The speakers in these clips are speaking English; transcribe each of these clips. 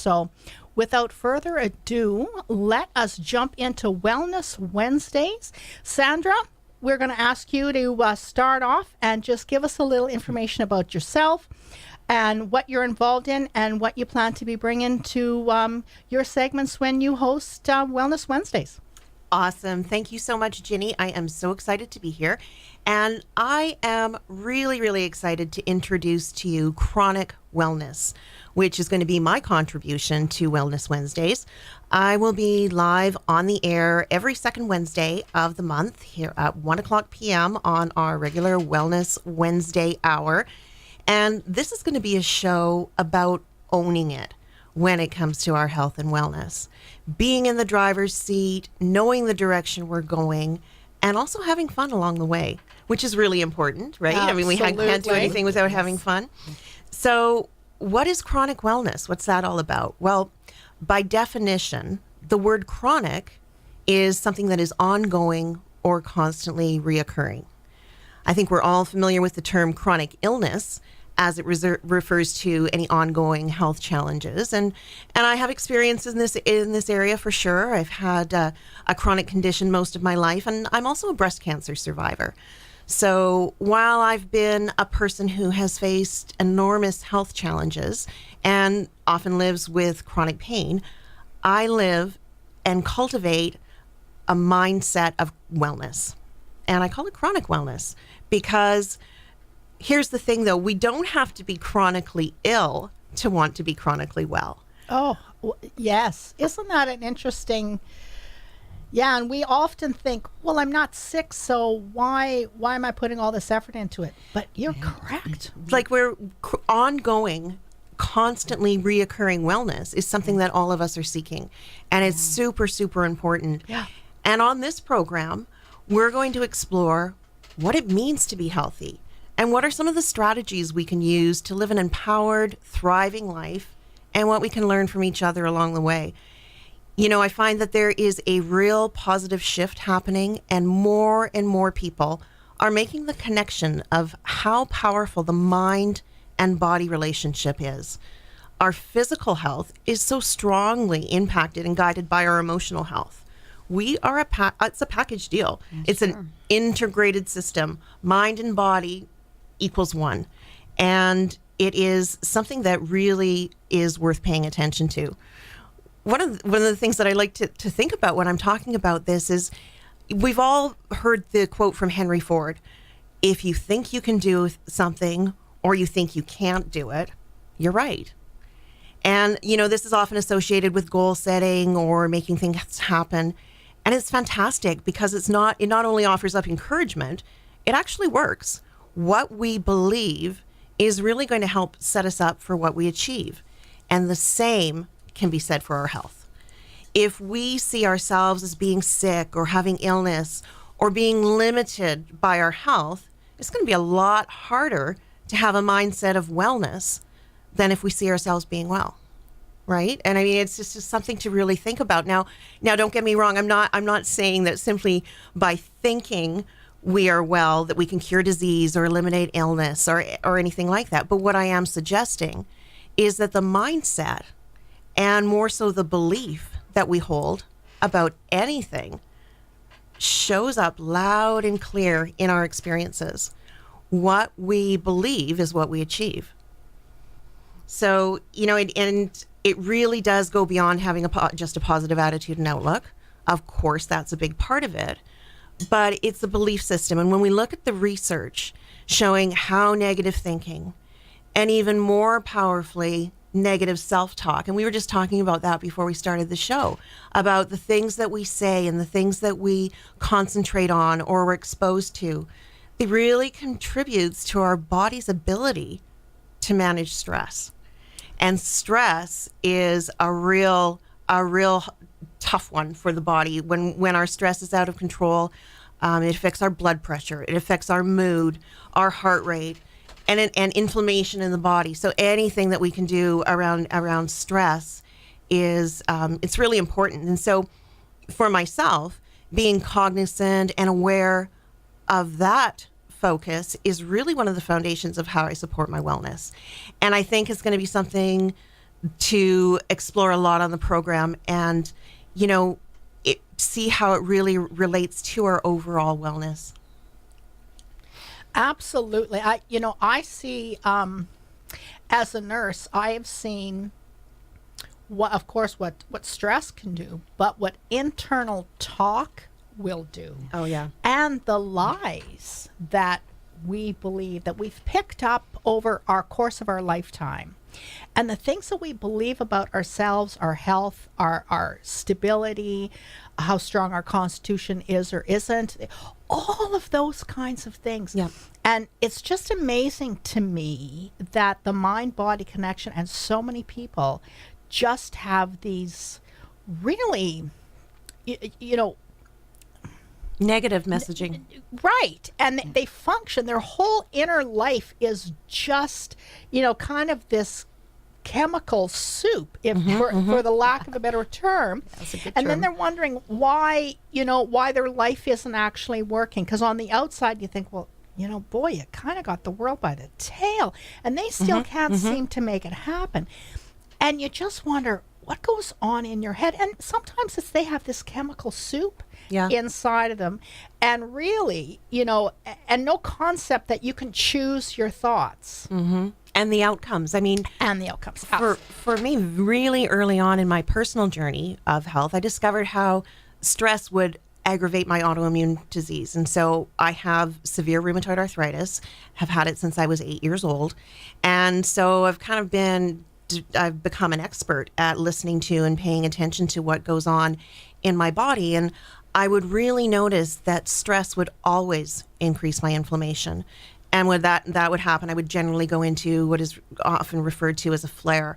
So without further ado, let us jump into Wellness Wednesdays. Sandra, we're going to ask you to start off and just give us a little information about yourself and what you're involved in and what you plan to be bringing to your segments when you host Wellness Wednesdays. Awesome. Thank you so much, Ginny. I am so excited to be here. And I am really, really excited to introduce to you chronic wellness, which is going to be my contribution to Wellness Wednesdays. I will be live on the air every second Wednesday of the month here at 1 o'clock p.m. on our regular Wellness Wednesday hour. And this is going to be a show about owning it when it comes to our health and wellness. Being in the driver's seat, knowing the direction we're going, and also having fun along the way, which is really important, right? Absolutely. I mean, we can't do anything without having fun. So what is chronic wellness? What's that all about? Well, by definition, the word chronic is something that is ongoing or constantly reoccurring. I think we're all familiar with the term chronic illness, as it refers to any ongoing health challenges. And I have experience in this area for sure. I've had a chronic condition most of my life, and I'm also a breast cancer survivor. So while I've been a person who has faced enormous health challenges and often lives with chronic pain, I live and cultivate a mindset of wellness. And I call it chronic wellness because here's the thing, though. We don't have to be chronically ill to want to be chronically well. Oh, yes. Isn't that an interesting... Yeah, and we often think, well, I'm not sick, so why am I putting all this effort into it? But you're correct. Like ongoing, constantly reoccurring wellness is something that all of us are seeking. And it's super, super important. Yeah. And on this program, we're going to explore what it means to be healthy. And what are some of the strategies we can use to live an empowered, thriving life, and what we can learn from each other along the way. You know, I find that there is a real positive shift happening, and more people are making the connection of how powerful the mind and body relationship is. Our physical health is so strongly impacted and guided by our emotional health. We are it's a package deal. It's an integrated system. Mind and body equals one. And it is something that really is worth paying attention to. One of the things that I like to think about when I'm talking about this is we've all heard the quote from Henry Ford: if you think you can do something or you think you can't do it, you're right. And, you know, this is often associated with goal setting or making things happen. And it's fantastic because it not only offers up encouragement, it actually works. What we believe is really going to help set us up for what we achieve. And the same can be said for our health. If we see ourselves as being sick or having illness or being limited by our health, it's going to be a lot harder to have a mindset of wellness than if we see ourselves being well. Right? And I mean, it's just something to really think about. Now, don't get me wrong. I'm not saying that simply by thinking we are well, that we can cure disease or eliminate illness or anything like that. But what I am suggesting is that the mindset, and more so the belief that we hold about anything, shows up loud and clear in our experiences. What we believe is what we achieve. So, you know, and it really does go beyond having just a positive attitude and outlook. Of course, that's a big part of it. But it's the belief system. And when we look at the research showing how negative thinking, and even more powerfully, negative self-talk, and we were just talking about that before we started the show, about the things that we say and the things that we concentrate on or we're exposed to, it really contributes to our body's ability to manage stress. And stress is a real tough one for the body. When our stress is out of control, it affects our blood pressure, it affects our mood, our heart rate, and inflammation in the body. So anything that we can do around stress is it's really important. And so for myself, being cognizant and aware of that focus is really one of the foundations of how I support my wellness. And I think it's going to be something to explore a lot on the program and, see how it really relates to our overall wellness. Absolutely. I see, as a nurse, I have seen what stress can do, but what internal talk will do. Oh, yeah. And the lies that we believe that we've picked up over our course of our lifetime. And the things that we believe about ourselves, our health, our stability, how strong our constitution is or isn't, all of those kinds of things. Yeah. And it's just amazing to me that the mind-body connection and so many people just have these really, Negative messaging. right. And they function, their whole inner life is just, kind of this chemical soup, if for the lack of a better term. That's a good And then term. they're wondering why their life isn't actually working. Because on the outside, you think, well, boy, you kind of got the world by the tail. And they still can't seem to make it happen. And you just wonder what goes on in your head. And sometimes they have this chemical soup inside of them. And really, and no concept that you can choose your thoughts. And the outcomes. I mean, And the outcomes. for me, really early on in my personal journey of health, I discovered how stress would aggravate my autoimmune disease. And so I have severe rheumatoid arthritis, have had it since I was 8 years old. And so I've become an expert at listening to and paying attention to what goes on in my body. And I would really notice that stress would always increase my inflammation. And when that would happen, I would generally go into what is often referred to as a flare.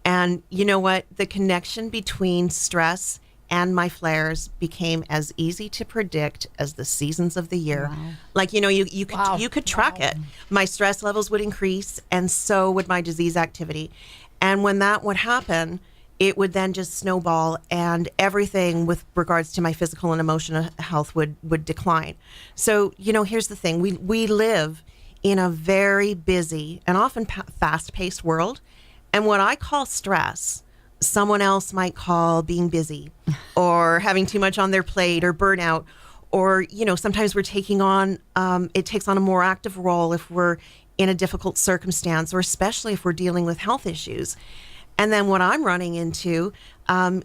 And you know what? The connection between stress and my flares became as easy to predict as the seasons of the year. Wow. Like, you could track it. My stress levels would increase, and so would my disease activity. And when that would happen, it would then just snowball, and everything with regards to my physical and emotional health would decline. So, here's the thing. We live in a very busy and often fast-paced world. And what I call stress, someone else might call being busy or having too much on their plate or burnout. Or, sometimes we're taking on, it takes on a more active role if we're in a difficult circumstance, or especially if we're dealing with health issues. And then what I'm running into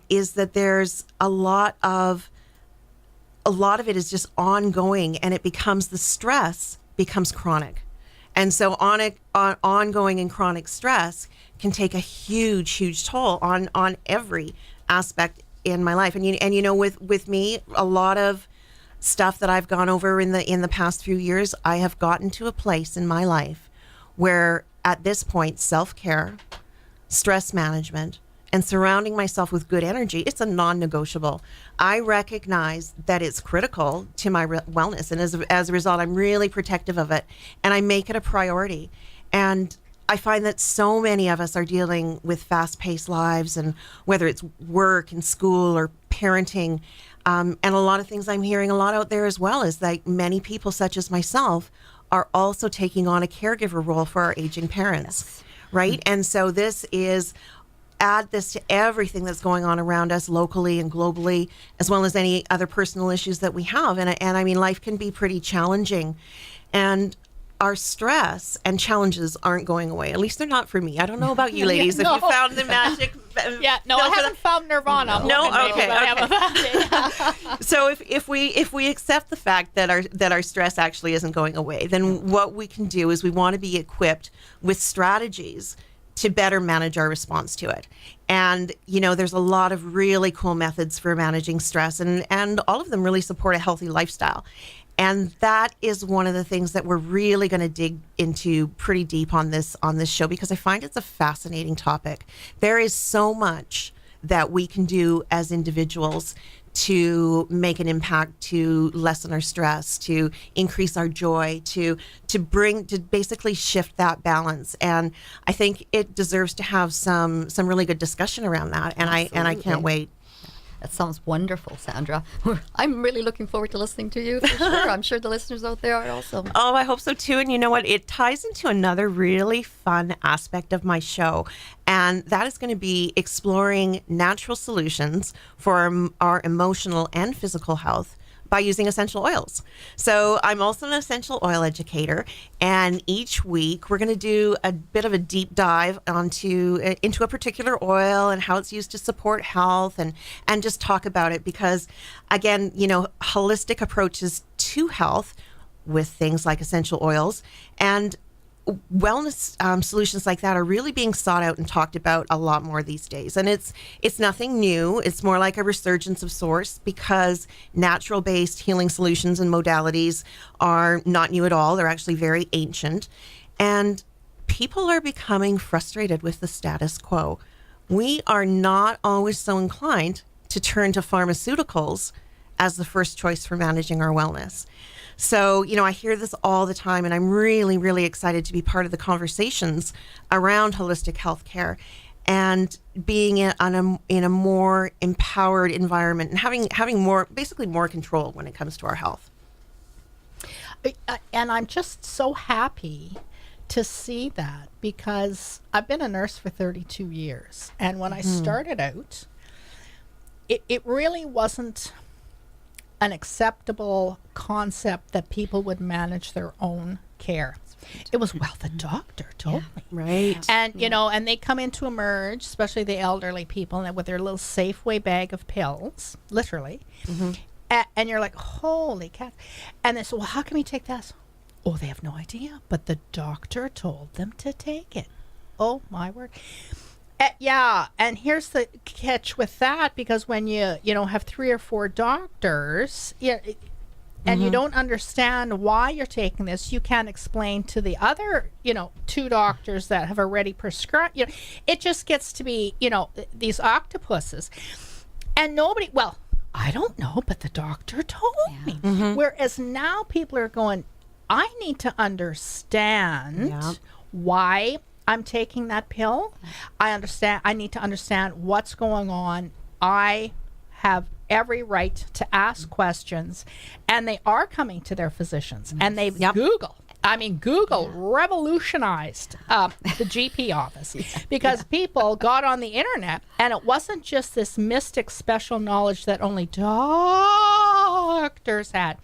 is that there's a lot of it is just ongoing, and it becomes the stress becomes chronic. And so ongoing and chronic stress can take a huge toll on every aspect in my life. And with me, a lot of stuff that I've gone over in the past few years, I have gotten to a place in my life where at this point, self-care, stress management, and surrounding myself with good energy, it's a non-negotiable. I recognize that it's critical to my wellness. And as a result, I'm really protective of it. And I make it a priority. And I find that so many of us are dealing with fast-paced lives, and whether it's work and school or parenting, and a lot of things I'm hearing a lot out there as well is that many people, such as myself, are also taking on a caregiver role for our aging parents, right? And so add this to everything that's going on around us locally and globally, as well as any other personal issues that we have. And I mean, life can be pretty challenging. And our stress and challenges aren't going away. At least they're not for me. I don't know about you ladies. No. If you found the magic. I haven't found Nirvana. I'm No, looking, okay, but I haven't found it. So if we accept the fact that our stress actually isn't going away, then what we can do is we want to be equipped with strategies to better manage our response to it. And, there's a lot of really cool methods for managing stress, and all of them really support a healthy lifestyle. And that is one of the things that we're really going to dig into pretty deep on this show, because I find it's a fascinating topic. There is so much that we can do as individuals to make an impact, to lessen our stress, to increase our joy, to basically shift that balance. And I think it deserves to have some really good discussion around that. And I can't wait. That sounds wonderful, Sandra. I'm really looking forward to listening to you for sure. I'm sure the listeners out there are also. Oh, I hope so too. And you know what? It ties into another really fun aspect of my show. And that is going to be exploring natural solutions for our emotional and physical health by using essential oils. So I'm also an essential oil educator, and each week we're going to do a bit of a deep dive into a particular oil and how it's used to support health, and just talk about it, because again, holistic approaches to health with things like essential oils and wellness solutions like that are really being sought out and talked about a lot more these days. And it's nothing new. It's more like a resurgence of sorts, because natural-based healing solutions and modalities are not new at all. They're actually very ancient. And people are becoming frustrated with the status quo. We are not always so inclined to turn to pharmaceuticals as the first choice for managing our wellness. So, I hear this all the time, and I'm really, really excited to be part of the conversations around holistic healthcare and being in a more empowered environment and having more control when it comes to our health. And I'm just so happy to see that, because I've been a nurse for 32 years. And when I started out, it really wasn't an acceptable concept that people would manage their own care. It was, well, the doctor told me. Right. And, and they come in to emerge, especially the elderly people, and with their little Safeway bag of pills, literally. And you're like, holy cat. And they say, well, how can we take this? Oh, they have no idea. But the doctor told them to take it. Oh, my word. Yeah, and here's the catch with that, because when you have 3 or 4 doctors, and you don't understand why you're taking this, you can't explain to the other, 2 doctors that have already prescribed. It just gets to be, these octopuses, and nobody. Well, I don't know, but the doctor told me. Whereas now people are going, I need to understand why I'm taking that pill. I need to understand what's going on. I have every right to ask questions, and they are coming to their physicians, and they've Google revolutionized the GP office, because people got on the internet, and it wasn't just this mystic special knowledge that only doctors had.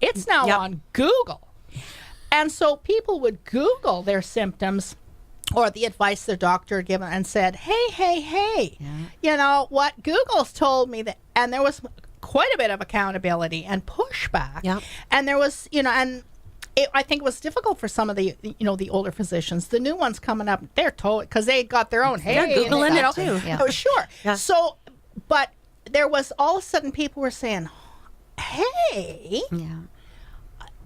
It's now on Google. And so people would Google their symptoms or the advice their doctor had given and said, hey, you know what? Google's told me that, and there was quite a bit of accountability and pushback. Yeah. And there was, I think it was difficult for some of the, the older physicians. The new ones coming up, they're told, because they got their own, They're Googling it too. Yeah. Oh, sure. Yeah. So, but there was all of a sudden people were saying, hey,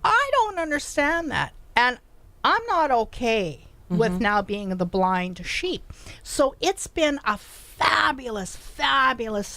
I don't understand that. And I'm not okay with now being the blind sheep. So it's been a fabulous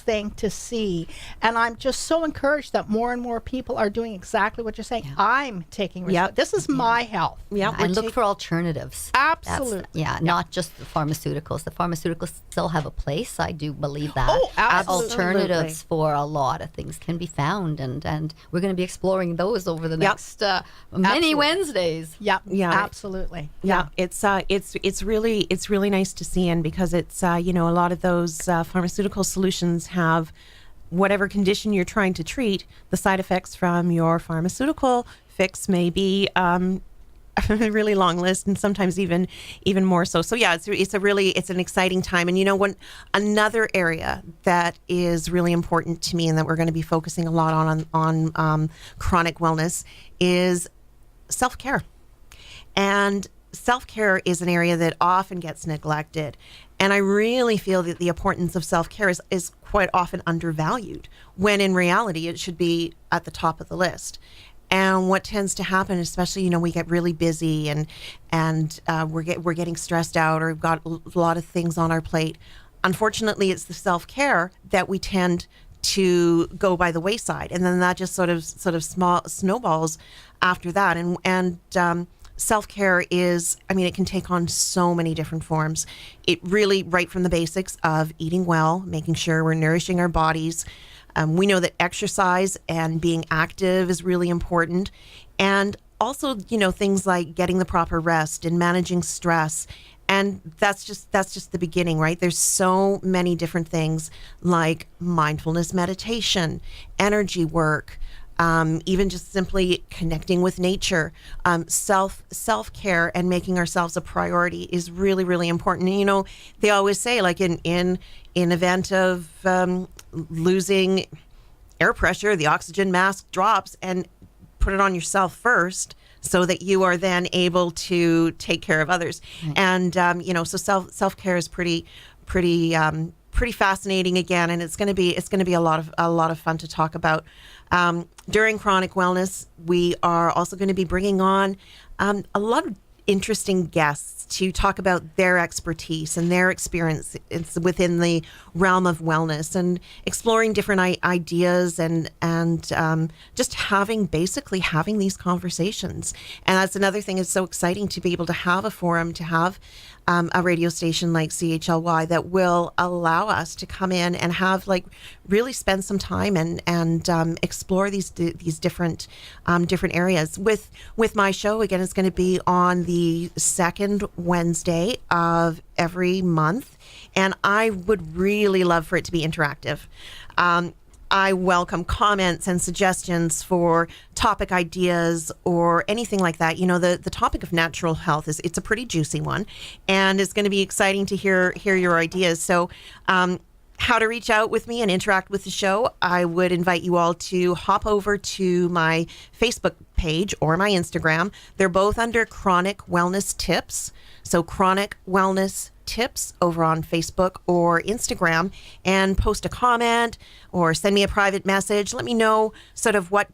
thing to see. And I'm just so encouraged that more and more people are doing exactly what you're saying. Yeah. I'm taking responsibility. This is my health. Yeah, and look for alternatives. Absolutely. Not just the pharmaceuticals. The pharmaceuticals still have a place. I do believe that. Oh, absolutely. Alternatives for a lot of things can be found, and we're going to be exploring those over the next many Wednesdays. Yeah, absolutely. Yeah, it's really nice to see, and because it's a lot of those pharmaceutical solutions have whatever condition you're trying to treat. The side effects from your pharmaceutical fix may be a really long list, and sometimes even more so. So yeah, it's an exciting time. And another area that is really important to me, and that we're going to be focusing a lot on chronic wellness, is self-care. And self-care is an area that often gets neglected. And I really feel that the importance of self-care is quite often undervalued, when in reality it should be at the top of the list. And what tends to happen, especially, we get really busy and we're getting stressed out, or we've got a lot of things on our plate. Unfortunately, it's the self-care that we tend to go by the wayside, and then that just sort of small snowballs after that. And self-care is, I mean, it can take on so many different forms. It really, right from the basics of eating well, making sure we're nourishing our bodies. We know that exercise and being active is really important. And also, things like getting the proper rest and managing stress. And that's just the beginning, right? There's so many different things like mindfulness meditation, energy work, even just simply connecting with nature. Self-care and making ourselves a priority is really, really important. And, they always say, like in event of losing air pressure, the oxygen mask drops, and put it on yourself first so that you are then able to take care of others. And, so self-care is pretty fascinating again. And it's going to be a lot of fun to talk about. During Chronic Wellness, we are also going to be bringing on a lot of interesting guests to talk about their expertise and their experience within the realm of wellness, and exploring different ideas and just having these conversations. And that's another thing. It's so exciting to be able to have a forum, to have a radio station like CHLY that will allow us to come in and have really spend some time and explore these different areas. With my show, again, it's going to be on the second Wednesday of every month, and I would really love for it to be interactive. I welcome comments and suggestions for topic ideas or anything like that. The topic of natural health it's a pretty juicy one, and it's going to be exciting to hear your ideas. So, how to reach out with me and interact with the show, I would invite you all to hop over to my Facebook page or my Instagram. They're both under Chronic Wellness Tips. So Chronic Wellness Tips over on Facebook or Instagram, and post a comment or send me a private message. Let me know sort of what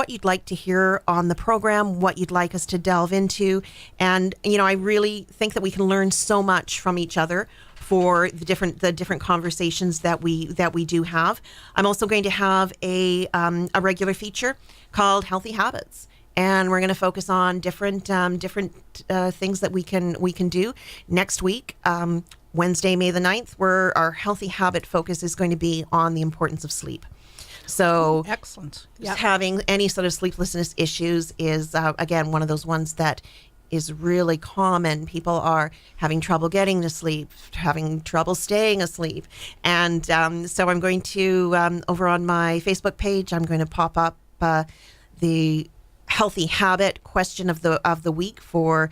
you'd like to hear on the program, what you'd like us to delve into. And, I really think that we can learn so much from each other for the different conversations that we do have. I'm also going to have a regular feature called Healthy Habits, and we're going to focus on different things that we can do next week. Wednesday, May the 9th, where our healthy habit focus is going to be on the importance of sleep. So excellent. Just having any sort of sleeplessness issues is, again, one of those ones that is really common. People are having trouble getting to sleep, having trouble staying asleep. And so I'm going to, over on my Facebook page, I'm going to pop up the healthy habit question of the week for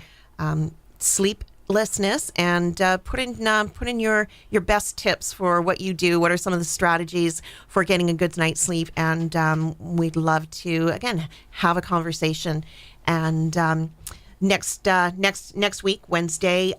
sleeplessness, and put in your best tips for what you do. What are some of the strategies for getting a good night's sleep? And we'd love to, again, have a conversation. And next week, Wednesday,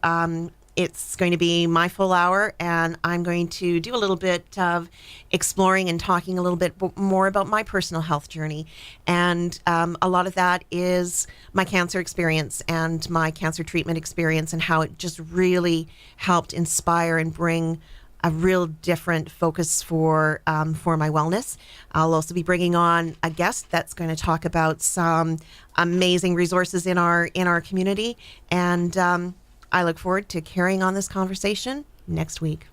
it's going to be my full hour, and I'm going to do a little bit of exploring and talking a little bit more about my personal health journey. And a lot of that is my cancer experience and my cancer treatment experience, and how it just really helped inspire and bring a real different focus for my wellness. I'll also be bringing on a guest that's going to talk about some amazing resources in our community, and I look forward to carrying on this conversation next week.